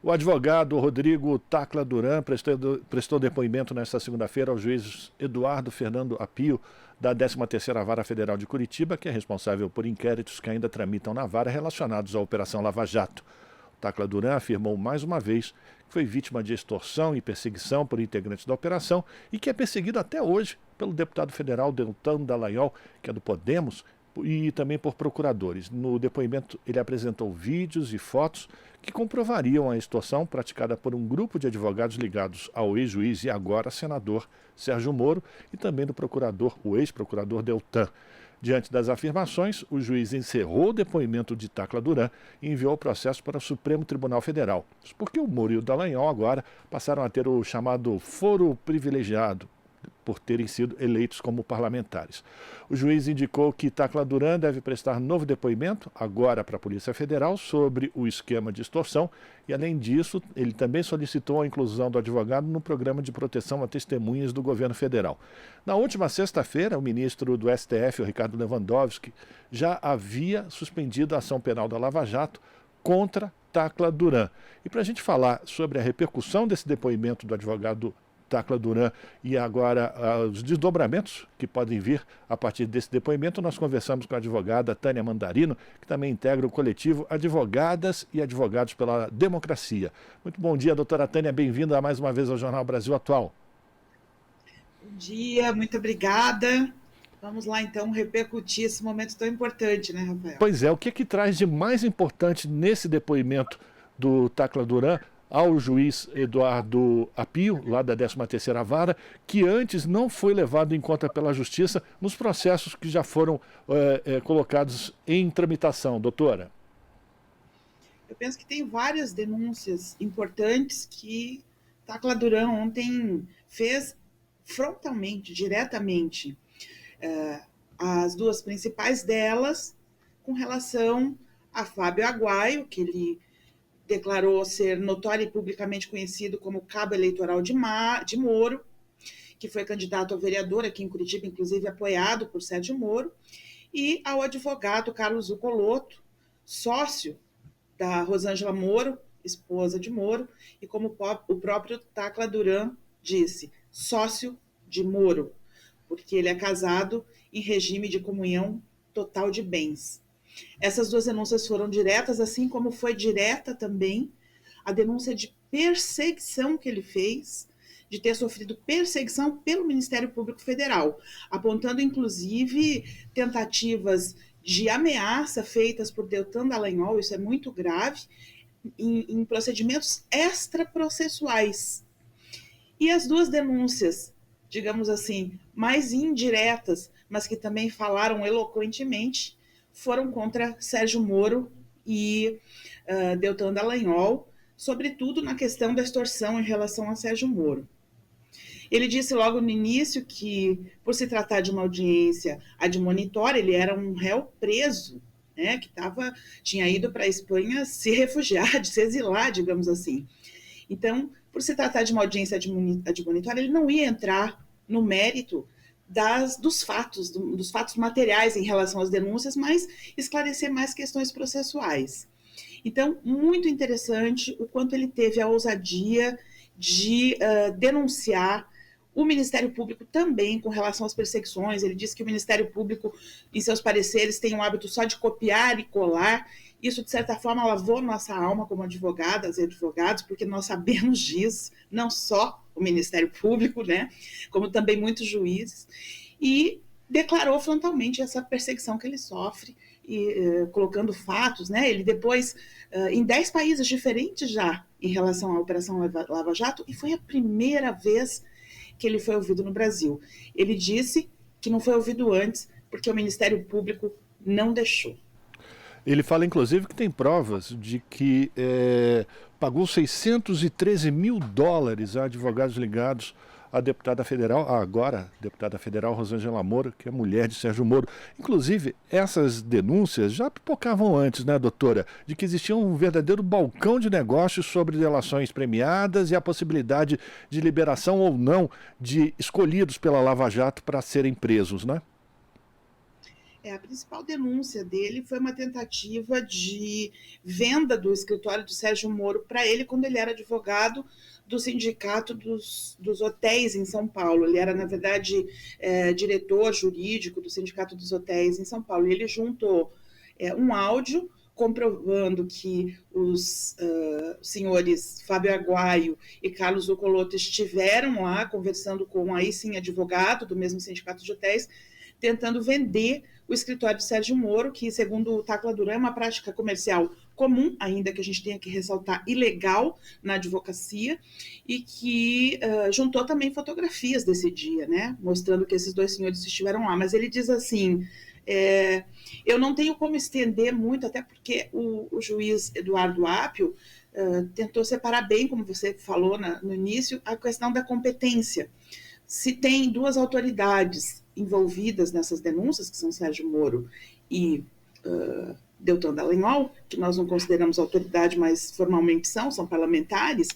O advogado Rodrigo Tacla Duran prestou depoimento nesta segunda-feira ao juiz Eduardo Fernando Apio, da 13ª Vara Federal de Curitiba, que é responsável por inquéritos que ainda tramitam na vara relacionados à Operação Lava Jato. Tacla Duran afirmou mais uma vez que foi vítima de extorsão e perseguição por integrantes da operação e que é perseguido até hoje pelo deputado federal Deltan Dallagnol, que é do Podemos, e também por procuradores. No depoimento, ele apresentou vídeos e fotos que comprovariam a extorsão praticada por um grupo de advogados ligados ao ex-juiz e agora senador Sérgio Moro e também do procurador, o ex-procurador Deltan. Diante das afirmações, o juiz encerrou o depoimento de Tacla Duran e enviou o processo para o Supremo Tribunal Federal. Porque o Moro e o Dallagnol agora passaram a ter o chamado foro privilegiado, por terem sido eleitos como parlamentares. O juiz indicou que Tacla Duran deve prestar novo depoimento, agora para a Polícia Federal, sobre o esquema de extorsão e, além disso, ele também solicitou a inclusão do advogado no programa de proteção a testemunhas do governo federal. Na última sexta-feira, o ministro do STF, o Ricardo Lewandowski, já havia suspendido a ação penal da Lava Jato contra Tacla Duran. E para a gente falar sobre a repercussão desse depoimento do advogado Tacla Duran e agora os desdobramentos que podem vir a partir desse depoimento, nós conversamos com a advogada Tânia Mandarino, que também integra o coletivo Advogadas e Advogados pela Democracia. Muito bom dia, doutora Tânia, bem-vinda mais uma vez ao Jornal Brasil Atual. Bom dia, muito obrigada. Vamos lá então repercutir esse momento tão importante, né, Rafael? Pois é, o que traz de mais importante nesse depoimento do Tacla Duran ao juiz Eduardo Apio, lá da 13ª Vara, que antes não foi levado em conta pela Justiça nos processos que já foram colocados em tramitação, doutora? Eu penso que tem várias denúncias importantes que Tacla Duran ontem fez frontalmente, diretamente. As duas principais delas com relação a Fábio Aguaio, que ele declarou ser notório e publicamente conhecido como cabo eleitoral de Moro, que foi candidato a vereador aqui em Curitiba, inclusive apoiado por Sérgio Moro, e ao advogado Carlos Zuccolotto, sócio da Rosângela Moro, esposa de Moro, e como o próprio Tacla Duran disse, sócio de Moro, porque ele é casado em regime de comunhão total de bens. Essas duas denúncias foram diretas, assim como foi direta também a denúncia de perseguição que ele fez, de ter sofrido perseguição pelo Ministério Público Federal, apontando inclusive tentativas de ameaça feitas por Deltan Dallagnol, isso é muito grave, em procedimentos extraprocessuais. E as duas denúncias, digamos assim, mais indiretas, mas que também falaram eloquentemente, foram contra Sérgio Moro e Deltan Dallagnol, sobretudo na questão da extorsão em relação a Sérgio Moro. Ele disse logo no início que, por se tratar de uma audiência admonitória, ele era um réu preso, né, que tinha ido para a Espanha se refugiar, de se exilar, digamos assim. Então, por se tratar de uma audiência admonitória, ele não ia entrar no mérito dos fatos materiais em relação às denúncias, mas esclarecer mais questões processuais. Então, muito interessante o quanto ele teve a ousadia de denunciar o Ministério Público também com relação às perseguições. Ele disse que o Ministério Público, em seus pareceres, tem o hábito só de copiar e colar. Isso, de certa forma, lavou nossa alma como advogadas e advogados, porque nós sabemos disso, não só o Ministério Público, né, como também muitos juízes, e declarou frontalmente essa perseguição que ele sofre, e, colocando fatos, né, ele depois, em 10 países diferentes já, em relação à Operação Lava Jato, e foi a primeira vez que ele foi ouvido no Brasil. Ele disse que não foi ouvido antes, porque o Ministério Público não deixou. Ele fala, inclusive, que tem provas de que pagou $613 mil a advogados ligados à deputada federal, agora deputada federal Rosângela Moro, que é mulher de Sérgio Moro. Inclusive, essas denúncias já pipocavam antes, né, doutora? De que existia um verdadeiro balcão de negócios sobre delações premiadas e a possibilidade de liberação ou não de escolhidos pela Lava Jato para serem presos, né? A principal denúncia dele foi uma tentativa de venda do escritório do Sérgio Moro para ele quando ele era advogado do Sindicato dos Hotéis em São Paulo. Ele era, na verdade, diretor jurídico do Sindicato dos Hotéis em São Paulo. E ele juntou um áudio comprovando que os senhores Fábio Aguaio e Carlos Zuccolotto estiveram lá conversando com, aí sim, advogado do mesmo Sindicato de Hotéis, tentando vender o escritório de Sérgio Moro, que, segundo o Tacla Duran, é uma prática comercial comum, ainda que a gente tenha que ressaltar, ilegal na advocacia, e que juntou também fotografias desse dia, né, mostrando que esses dois senhores estiveram lá. Mas ele diz assim, eu não tenho como estender muito, até porque o juiz Eduardo Apio tentou separar bem, como você falou no início, a questão da competência. Se tem duas autoridades envolvidas nessas denúncias, que são Sérgio Moro e Deltan Dallagnol, que nós não consideramos autoridade, mas formalmente são parlamentares,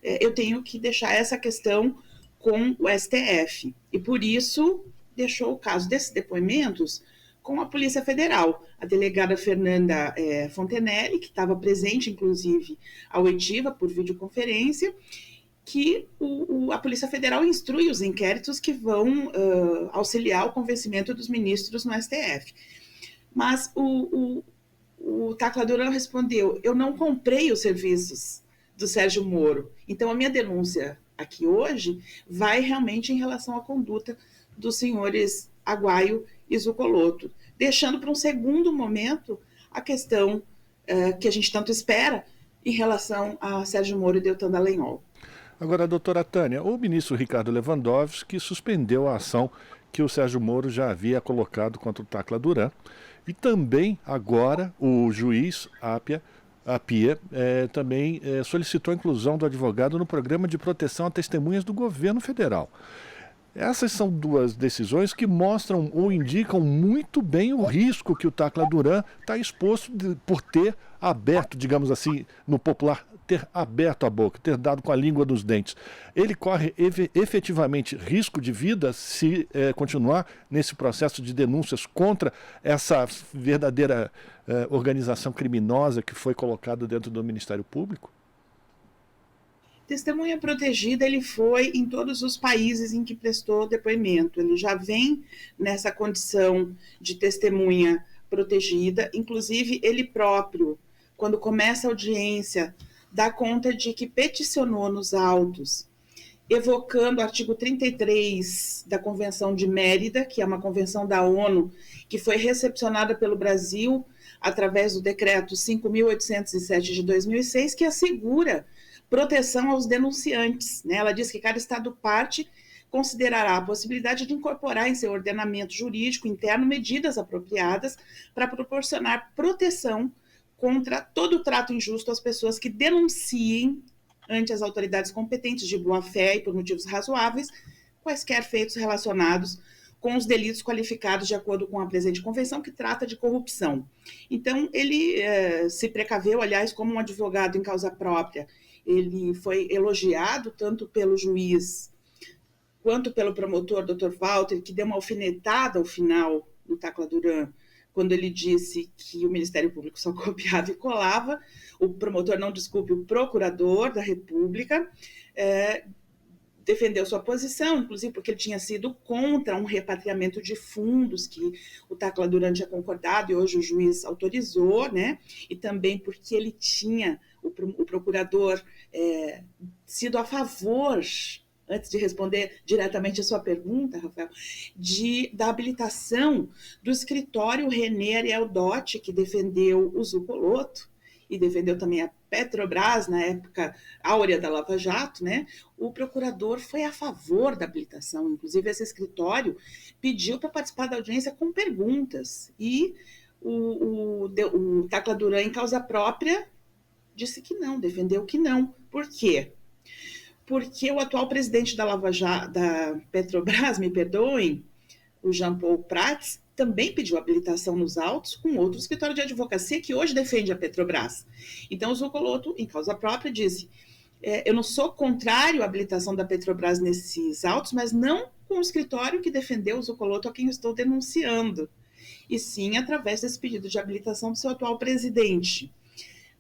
eu tenho que deixar essa questão com o STF. E por isso deixou o caso desses depoimentos com a Polícia Federal. A delegada Fernanda Fontenelle, que estava presente, inclusive, à oitiva por videoconferência, que a Polícia Federal instrui os inquéritos que vão auxiliar o convencimento dos ministros no STF. Mas o Tacla Duran respondeu, eu não comprei os serviços do Sérgio Moro. Então, a minha denúncia aqui hoje vai realmente em relação à conduta dos senhores Aguaio e Zuccolotto, deixando para um segundo momento a questão que a gente tanto espera em relação a Sérgio Moro e Deltan Dallagnol. Agora, doutora Tânia, o ministro Ricardo Lewandowski suspendeu a ação que o Sérgio Moro já havia colocado contra o Tacla Duran. E também, agora, o juiz Apia também solicitou a inclusão do advogado no programa de proteção a testemunhas do governo federal. Essas são duas decisões que mostram ou indicam muito bem o risco que o Tacla Duran está exposto por ter aberto, digamos assim, no popular, ter aberto a boca, ter dado com a língua dos dentes. Ele corre efetivamente risco de vida se continuar nesse processo de denúncias contra essa verdadeira organização criminosa que foi colocada dentro do Ministério Público? Testemunha protegida, ele foi em todos os países em que prestou depoimento. Ele já vem nessa condição de testemunha protegida, inclusive ele próprio, quando começa a audiência, dá conta de que peticionou nos autos, evocando o artigo 33 da Convenção de Mérida, que é uma convenção da ONU, que foi recepcionada pelo Brasil através do decreto 5.807 de 2006, que assegura proteção aos denunciantes, né? Ela diz que cada Estado-parte considerará a possibilidade de incorporar em seu ordenamento jurídico interno medidas apropriadas para proporcionar proteção contra todo trato injusto às pessoas que denunciem ante as autoridades competentes de boa-fé e por motivos razoáveis quaisquer feitos relacionados com os delitos qualificados de acordo com a presente convenção, que trata de corrupção. Então, ele se precaveu, aliás, como um advogado em causa própria. Ele foi elogiado tanto pelo juiz quanto pelo promotor, Dr. Walter, que deu uma alfinetada ao final do Tacla Duran, quando ele disse que o Ministério Público só copiava e colava. O promotor, não, desculpe, o procurador da República defendeu sua posição, inclusive porque ele tinha sido contra um repatriamento de fundos que o Tacla Duran tinha concordado e hoje o juiz autorizou, né? E também porque ele tinha, o procurador, sido a favor, antes de responder diretamente a sua pergunta, Rafael, da habilitação do escritório René Ariel Dotti, que defendeu o Zuccolotto e defendeu também a Petrobras, na época áurea da Lava Jato, né? O procurador foi a favor da habilitação, inclusive esse escritório pediu para participar da audiência com perguntas, e o Tacla Duran, em causa própria, disse que não, defendeu que não. Por quê? Porque o atual presidente da Lava Jato, da Petrobras, me perdoem, o Jean Paul Prats, também pediu habilitação nos autos com outro escritório de advocacia que hoje defende a Petrobras. Então, o Zuccolotto, em causa própria, disse, eu não sou contrário à habilitação da Petrobras nesses autos, mas não com o escritório que defendeu o Zuccolotto, a quem eu estou denunciando. e sim através desse pedido de habilitação do seu atual presidente.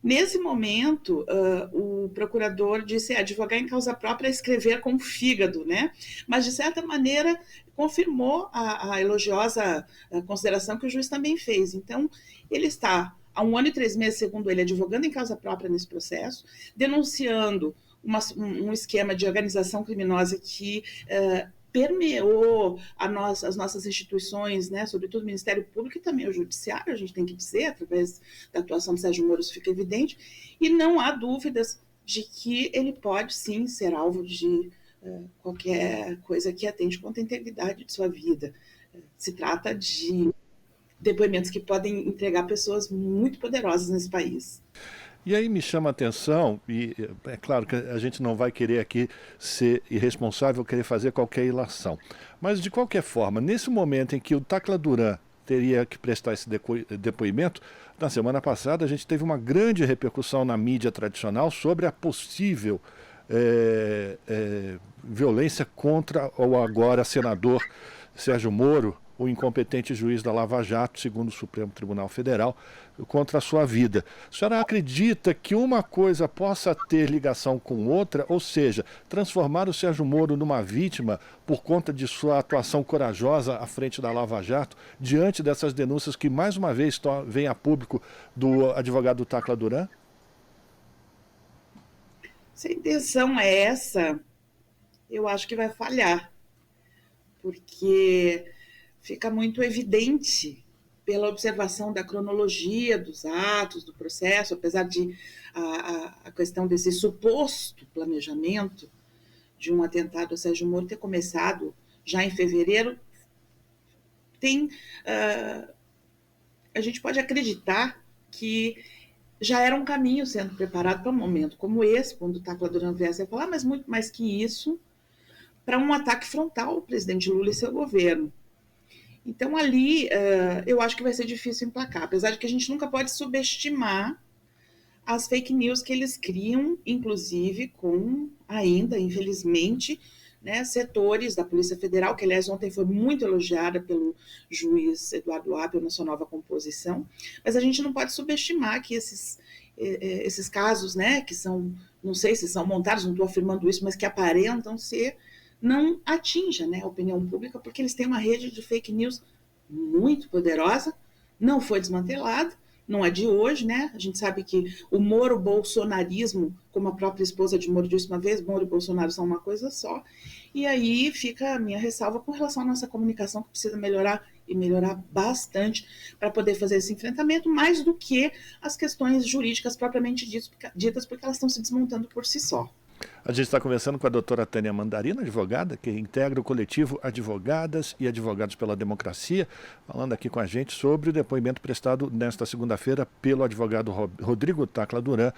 Nesse momento, o procurador disse advogar em causa própria é escrever com o fígado, né? Mas, de certa maneira, confirmou a elogiosa consideração que o juiz também fez. Então, ele está, há 1 ano e 3 meses, segundo ele, advogando em causa própria nesse processo, denunciando um esquema de organização criminosa que permeou as nossas instituições, né, sobretudo o Ministério Público e também o Judiciário, a gente tem que dizer, através da atuação do Sérgio Moro, isso fica evidente, e não há dúvidas de que ele pode, sim, ser alvo de qualquer coisa que atente contra a integridade de sua vida. Se trata de depoimentos que podem entregar pessoas muito poderosas nesse país. E aí me chama a atenção, e é claro que a gente não vai querer aqui ser irresponsável, querer fazer qualquer ilação. Mas, de qualquer forma, nesse momento em que o Tacla Duran teria que prestar esse depoimento, na semana passada a gente teve uma grande repercussão na mídia tradicional sobre a possível violência contra o agora senador Sérgio Moro, o incompetente juiz da Lava Jato, segundo o Supremo Tribunal Federal, contra a sua vida. A senhora acredita que uma coisa possa ter ligação com outra, ou seja, transformar o Sérgio Moro numa vítima por conta de sua atuação corajosa à frente da Lava Jato, diante dessas denúncias que, mais uma vez, vêm a público do advogado Tacla Duran? Se a intenção é essa, eu acho que vai falhar, porque fica muito evidente pela observação da cronologia dos atos, do processo, apesar de a questão desse suposto planejamento de um atentado a Sérgio Moro ter começado já em fevereiro, a gente pode acreditar que já era um caminho sendo preparado para um momento como esse, quando o Tacla Duran viesse a falar, mas muito mais que isso, para um ataque frontal ao presidente Lula e seu governo. Então, ali, eu acho que vai ser difícil emplacar, apesar de que a gente nunca pode subestimar as fake news que eles criam, inclusive com, ainda, infelizmente, né, setores da Polícia Federal, que, aliás, ontem foi muito elogiada pelo juiz Eduardo Apio na sua nova composição, mas a gente não pode subestimar que esses casos, né, que são, não sei se são montados, não estou afirmando isso, mas que aparentam ser, não atinja, né, a opinião pública, porque eles têm uma rede de fake news muito poderosa, não foi desmantelada, não é de hoje, né? A gente sabe que o moro-bolsonarismo, como a própria esposa de Moro disse uma vez, Moro e Bolsonaro são uma coisa só, e aí fica a minha ressalva com relação à nossa comunicação, que precisa melhorar, e melhorar bastante, para poder fazer esse enfrentamento, mais do que as questões jurídicas propriamente ditas, porque elas estão se desmontando por si só. A gente está conversando com a doutora Tânia Mandarina, advogada, que integra o coletivo Advogadas e Advogados pela Democracia, falando aqui com a gente sobre o depoimento prestado nesta segunda-feira pelo advogado Rodrigo Tacla Duran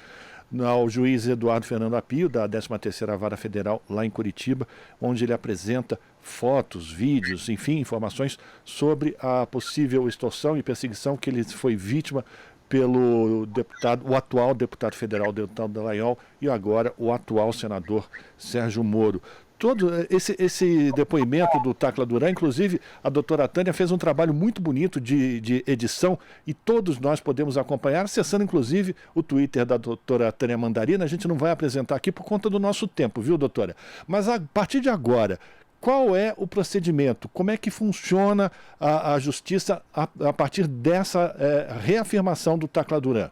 ao juiz Eduardo Fernando Apio, da 13ª Vara Federal, lá em Curitiba, onde ele apresenta fotos, vídeos, enfim, informações sobre a possível extorsão e perseguição que ele foi vítima pelo deputado, o atual deputado federal Deltan Dallagnol e agora o atual senador Sérgio Moro. Todo esse depoimento do Tacla Duran, inclusive a doutora Tânia fez um trabalho muito bonito de edição e todos nós podemos acompanhar, acessando inclusive o Twitter da doutora Tânia Mandarina. A gente não vai apresentar aqui por conta do nosso tempo, viu, doutora? Mas a partir de agora, qual é o procedimento? Como é que funciona a justiça a partir dessa reafirmação do Tacla Duran?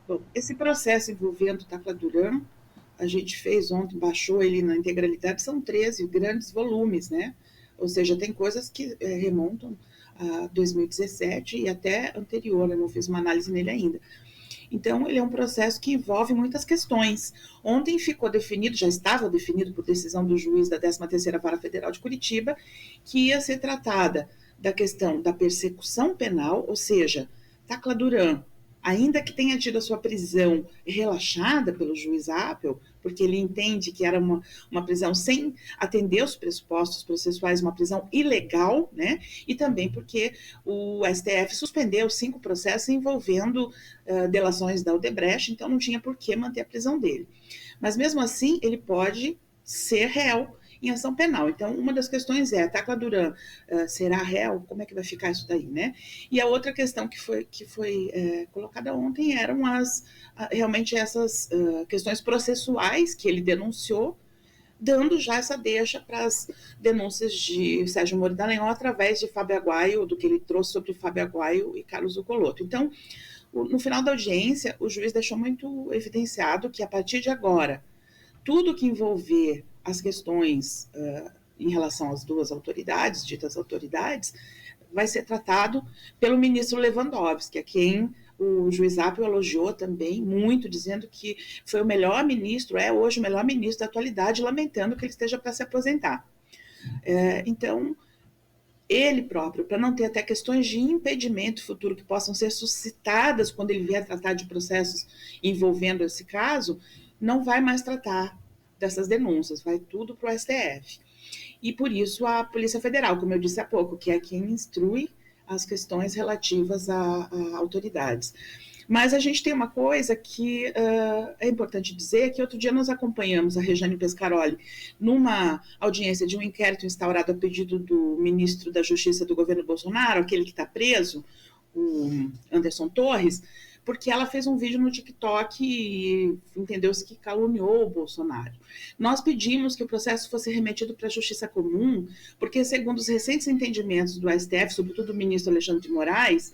Bom, esse processo envolvendo o Tacla Duran, a gente fez ontem, baixou ele na integralidade, são 13 grandes volumes, né? Ou seja, tem coisas que remontam a 2017 e até anterior, eu não fiz uma análise nele ainda. Então, ele é um processo que envolve muitas questões. Ontem ficou definido, já estava definido por decisão do juiz da 13ª Vara Federal de Curitiba, que ia ser tratada da questão da persecução penal, ou seja, Tacla Duran, ainda que tenha tido a sua prisão relaxada pelo juiz Apio, porque ele entende que era uma prisão sem atender os pressupostos processuais, uma prisão ilegal, né? E também porque o STF suspendeu 5 processos envolvendo delações da Odebrecht, então não tinha por que manter a prisão dele. Mas mesmo assim, ele pode ser réu em ação penal. Então, uma das questões é, Tacla Duran será réu? Como é que vai ficar isso daí, né? E a outra questão que foi colocada ontem eram realmente essas questões processuais que ele denunciou, dando já essa deixa para as denúncias de Sérgio Moro e Dallagnol através de Fábio Aguaio, do que ele trouxe sobre Fábio Aguaio e Carlos Zuccolotto. Então, no final da audiência, o juiz deixou muito evidenciado que, a partir de agora, tudo que envolver as questões em relação às duas autoridades, ditas autoridades, vai ser tratado pelo ministro Lewandowski, a quem o juiz Appel elogiou também muito, dizendo que foi o melhor ministro, é hoje o melhor ministro da atualidade, lamentando que ele esteja para se aposentar. Então, ele próprio, para não ter até questões de impedimento futuro que possam ser suscitadas quando ele vier tratar de processos envolvendo esse caso, não vai mais tratar dessas denúncias, vai tudo para o STF. E por isso a Polícia Federal, como eu disse há pouco, que é quem instrui as questões relativas a autoridades. Mas a gente tem uma coisa que é importante dizer, que outro dia nós acompanhamos a Rejane Pescaroli numa audiência de um inquérito instaurado a pedido do ministro da Justiça do governo Bolsonaro, aquele que está preso, o Anderson Torres, porque ela fez um vídeo no TikTok e entendeu-se que caluniou o Bolsonaro. Nós pedimos que o processo fosse remetido para a Justiça Comum, porque, segundo os recentes entendimentos do STF, sobretudo do ministro Alexandre de Moraes,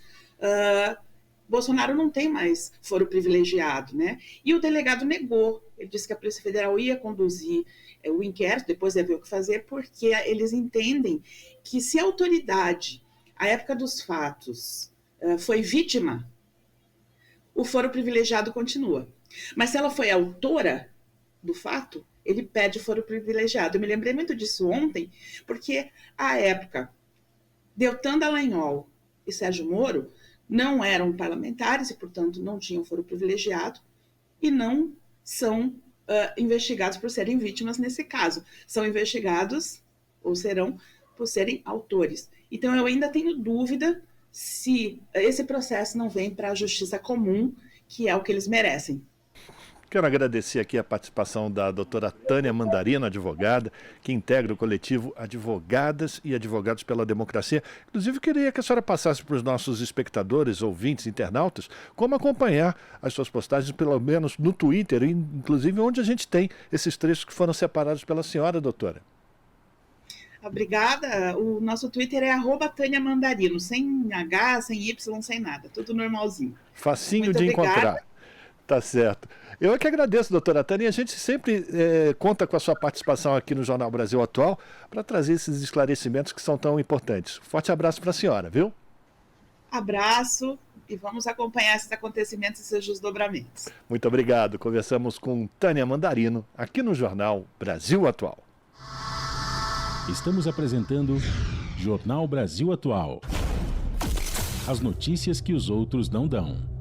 Bolsonaro não tem mais foro privilegiado, né? E o delegado negou. Ele disse que a Polícia Federal ia conduzir o inquérito, depois ia ver o que fazer, porque eles entendem que se a autoridade, à época dos fatos, foi vítima, o foro privilegiado continua. Mas se ela foi autora do fato, ele pede foro privilegiado. Eu me lembrei muito disso ontem, porque, à época, Deltan Dallagnol e Sérgio Moro não eram parlamentares e, portanto, não tinham foro privilegiado e não são investigados por serem vítimas nesse caso. São investigados, ou serão, por serem autores. Então, eu ainda tenho dúvida se esse processo não vem para a Justiça Comum, que é o que eles merecem. Quero agradecer aqui a participação da doutora Tânia Mandarino, advogada, que integra o coletivo Advogadas e Advogados pela Democracia. Inclusive, queria que a senhora passasse para os nossos espectadores, ouvintes, internautas, como acompanhar as suas postagens, pelo menos no Twitter, inclusive onde a gente tem esses trechos que foram separados pela senhora, doutora. Obrigada. O nosso Twitter é @TâniaMandarino, sem H, sem Y, sem nada. Tudo normalzinho. Facinho de encontrar. Tá certo. Eu é que agradeço, doutora Tânia, e a gente sempre conta com a sua participação aqui no Jornal Brasil Atual para trazer esses esclarecimentos que são tão importantes. Forte abraço para a senhora, viu? Abraço e vamos acompanhar esses acontecimentos e seus desdobramentos. Muito obrigado. Conversamos com Tânia Mandarino aqui no Jornal Brasil Atual. Estamos apresentando Jornal Brasil Atual. As notícias que os outros não dão.